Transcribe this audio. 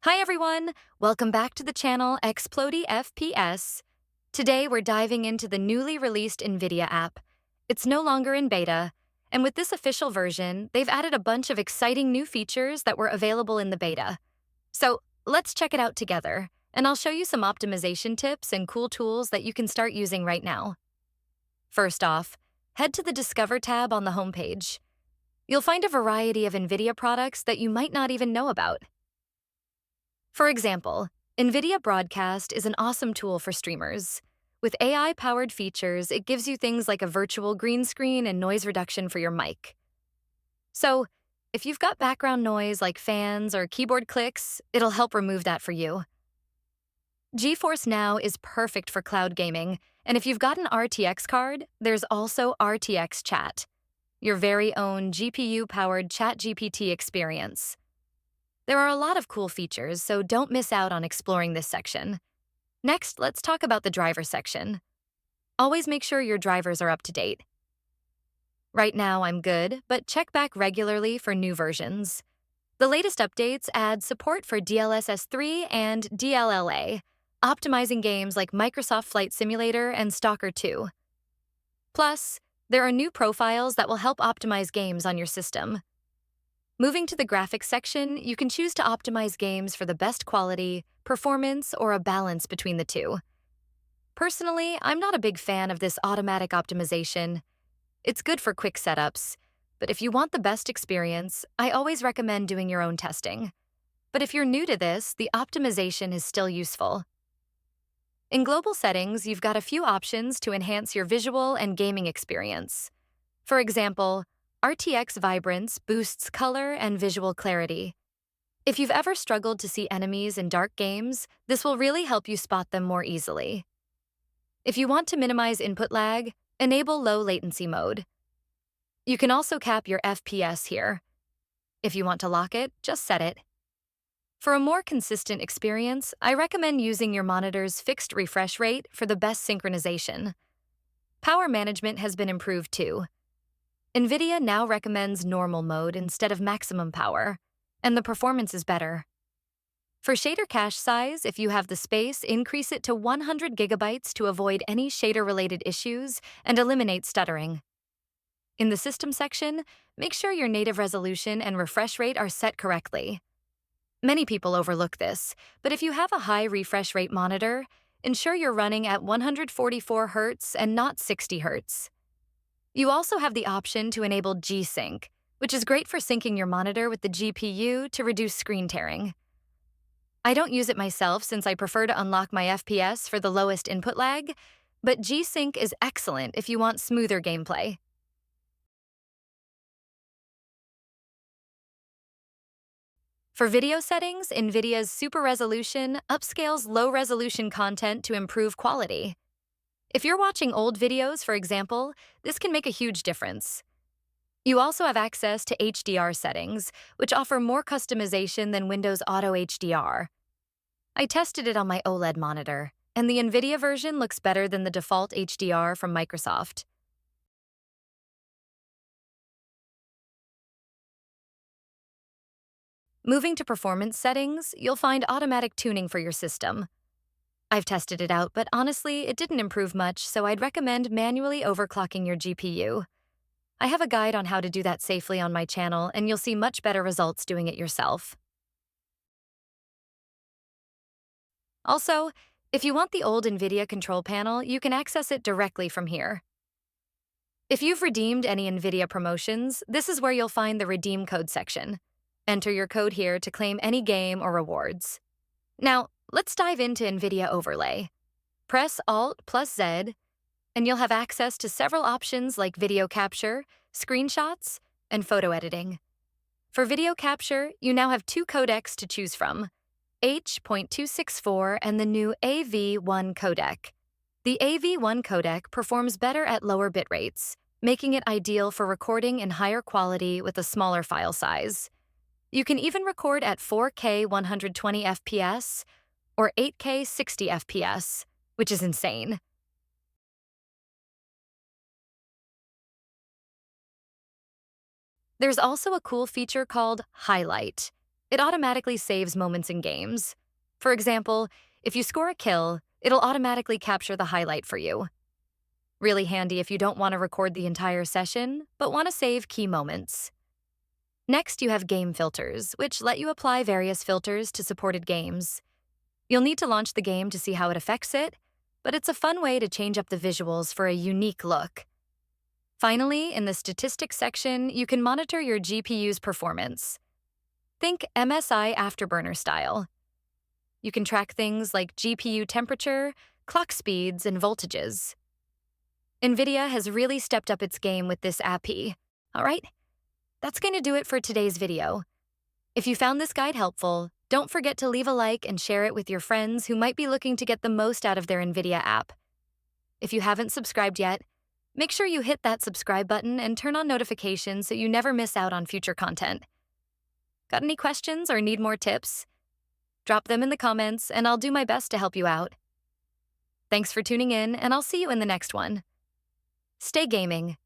Hi everyone! Welcome back to the channel Xplody FPS. Today we're diving into the newly released Nvidia app. It's no longer in beta, and with this official version, they've added a bunch of exciting new features that were available in the beta. So let's check it out together, and I'll show you some optimization tips and cool tools that you can start using right now. First off, head to the Discover tab on the homepage. You'll find a variety of Nvidia products that you might not even know about. For example, Nvidia Broadcast is an awesome tool for streamers. With AI-powered features, it gives you things like a virtual green screen and noise reduction for your mic. So, if you've got background noise like fans or keyboard clicks, it'll help remove that for you. GeForce Now is perfect for cloud gaming, and if you've got an RTX card, there's also RTX Chat, your very own GPU-powered ChatGPT experience. There are a lot of cool features, so don't miss out on exploring this section. Next, let's talk about the driver section. Always make sure your drivers are up to date. Right now, I'm good, but check back regularly for new versions. The latest updates add support for DLSS 3 and DLLA, optimizing games like Microsoft Flight Simulator and Stalker 2. Plus, there are new profiles that will help optimize games on your system. Moving to the graphics section, you can choose to optimize games for the best quality, performance, or a balance between the two. Personally, I'm not a big fan of this automatic optimization. It's good for quick setups, but if you want the best experience, I always recommend doing your own testing. But if you're new to this, the optimization is still useful. In global settings, you've got a few options to enhance your visual and gaming experience. For example, RTX Vibrance boosts color and visual clarity. If you've ever struggled to see enemies in dark games, this will really help you spot them more easily. If you want to minimize input lag, enable low latency mode. You can also cap your FPS here. If you want to lock it, just set it. For a more consistent experience, I recommend using your monitor's fixed refresh rate for the best synchronization. Power management has been improved too. Nvidia now recommends normal mode instead of maximum power, and the performance is better. For shader cache size, if you have the space, increase it to 100 gigabytes to avoid any shader-related issues and eliminate stuttering. In the system section, make sure your native resolution and refresh rate are set correctly. Many people overlook this, but if you have a high refresh rate monitor, ensure you're running at 144 Hz and not 60 Hz. You also have the option to enable G-Sync, which is great for syncing your monitor with the GPU to reduce screen tearing. I don't use it myself since I prefer to unlock my FPS for the lowest input lag, but G-Sync is excellent if you want smoother gameplay. For video settings, Nvidia's Super Resolution upscales low-resolution content to improve quality. If you're watching old videos, for example, this can make a huge difference. You also have access to HDR settings, which offer more customization than Windows Auto HDR. I tested it on my OLED monitor, and the Nvidia version looks better than the default HDR from Microsoft. Moving to performance settings, you'll find automatic tuning for your system. I've tested it out, but honestly, it didn't improve much, so I'd recommend manually overclocking your GPU. I have a guide on how to do that safely on my channel, and you'll see much better results doing it yourself. Also, if you want the old Nvidia control panel, you can access it directly from here. If you've redeemed any Nvidia promotions, this is where you'll find the redeem code section. Enter your code here to claim any game or rewards. Now, let's dive into Nvidia Overlay. Press Alt+Z, and you'll have access to several options like video capture, screenshots, and photo editing. For video capture, you now have two codecs to choose from, H.264 and the new AV1 codec. The AV1 codec performs better at lower bit rates, making it ideal for recording in higher quality with a smaller file size. You can even record at 4K 120 FPS or 8K 60 FPS, which is insane. There's also a cool feature called Highlight. It automatically saves moments in games. For example, if you score a kill, it'll automatically capture the highlight for you. Really handy if you don't want to record the entire session, but want to save key moments. Next, you have game filters, which let you apply various filters to supported games. You'll need to launch the game to see how it affects it, but it's a fun way to change up the visuals for a unique look. Finally, in the statistics section, you can monitor your GPU's performance. Think MSI Afterburner style. You can track things like GPU temperature, clock speeds, and voltages. Nvidia has really stepped up its game with this API. All right, that's going to do it for today's video. If you found this guide helpful, don't forget to leave a like and share it with your friends who might be looking to get the most out of their Nvidia app. If you haven't subscribed yet, make sure you hit that subscribe button and turn on notifications so you never miss out on future content. Got any questions or need more tips? Drop them in the comments and I'll do my best to help you out. Thanks for tuning in, and I'll see you in the next one. Stay gaming.